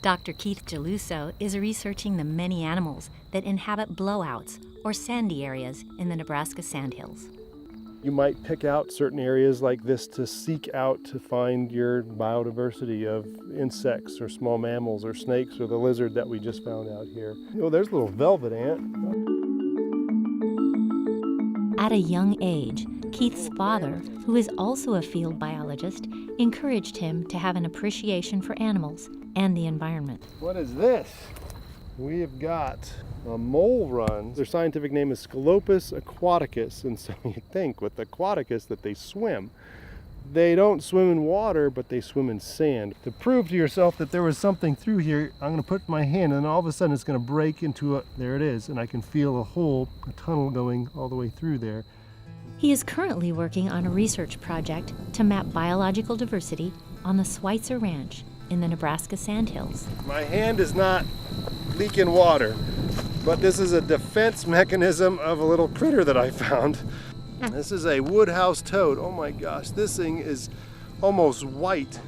Dr. Keith Geluso is researching the many animals that inhabit blowouts or sandy areas in the Nebraska sandhills. You might pick out certain areas like this to seek out to find your biodiversity of insects or small mammals or snakes or the lizard that we just found out here. Oh, there's a little velvet ant. At a young age, Keith's father, who is also a field biologist, encouraged him to have an appreciation for animals and the environment. What is this? We have got a mole run. Their scientific name is Scalopus aquaticus, and so you think with aquaticus that they swim. They don't swim in water, but they swim in sand. To prove to yourself that there was something through here, I'm going to put my hand and all of a sudden it's going to break into a, there it is, and I can feel a hole, a tunnel going all the way through there. He is currently working on a research project to map biological diversity on the Schweitzer Ranch in the Nebraska sandhills. My hand is not leaking water, but this is a defense mechanism of a little critter that I found. This is a woodhouse toad. Oh my gosh, this thing is almost white.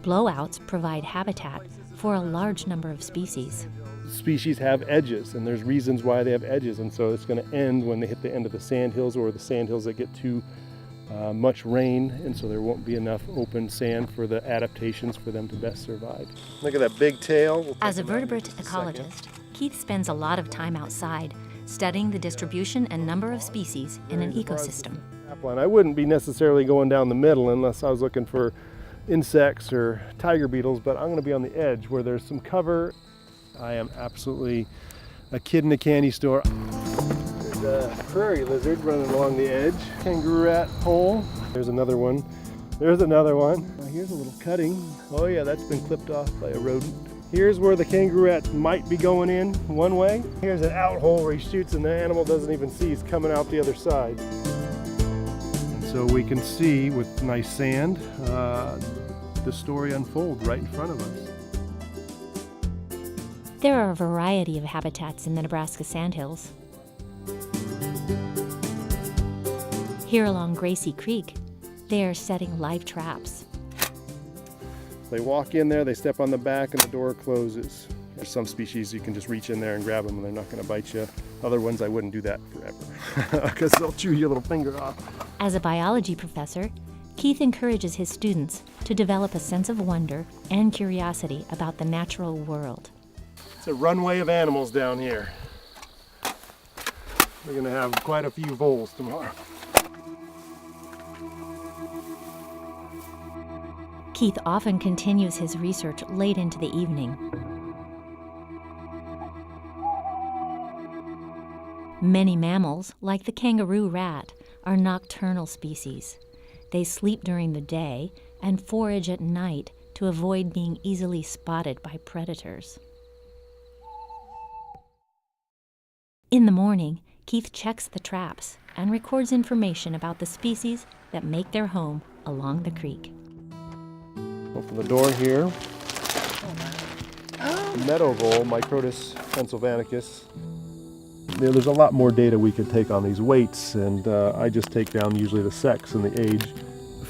Blowouts provide habitat for a large number of species. Species have edges, and there's reasons why they have edges, and so it's going to end when they hit the end of the sandhills or the sandhills that get too much rain, and so there won't be enough open sand for the adaptations for them to best survive. Look at that big tail. As a vertebrate ecologist, Keith spends a lot of time outside studying the distribution and number of species in an ecosystem. I wouldn't be necessarily going down the middle unless I was looking for insects or tiger beetles, but I'm going to be on the edge where there's some cover. I am absolutely a kid in a candy store. There's a prairie lizard running along the edge. Kangaroo rat hole. There's another one. There's another one. Here's a little cutting. Oh yeah, that's been clipped off by a rodent. Here's where the kangaroo rat might be going in one way. Here's an out hole where he shoots and the animal doesn't even see he's coming out the other side. And so we can see with nice sand the story unfold right in front of us. There are a variety of habitats in the Nebraska sandhills. Here along Gracie Creek, they are setting live traps. They walk in there, they step on the back, and the door closes. There's some species you can just reach in there and grab them and they're not going to bite you. Other ones I wouldn't do that forever because they'll chew your little finger off. As a biology professor, Keith encourages his students to develop a sense of wonder and curiosity about the natural world. It's a runway of animals down here. We're going to have quite a few voles tomorrow. Keith often continues his research late into the evening. Many mammals, like the kangaroo rat, are nocturnal species. They sleep during the day and forage at night to avoid being easily spotted by predators. In the morning, Keith checks the traps and records information about the species that make their home along the creek. Open the door here. Meadow vole, Microtus pennsylvanicus. There's a lot more data we could take on these weights, and I just take down usually the sex and the age.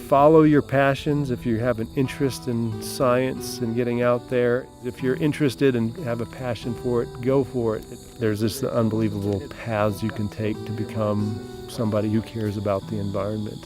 Follow your passions. If you have an interest in science and getting out there, if you're interested and have a passion for it, go for it. There's just unbelievable paths you can take to become somebody who cares about the environment.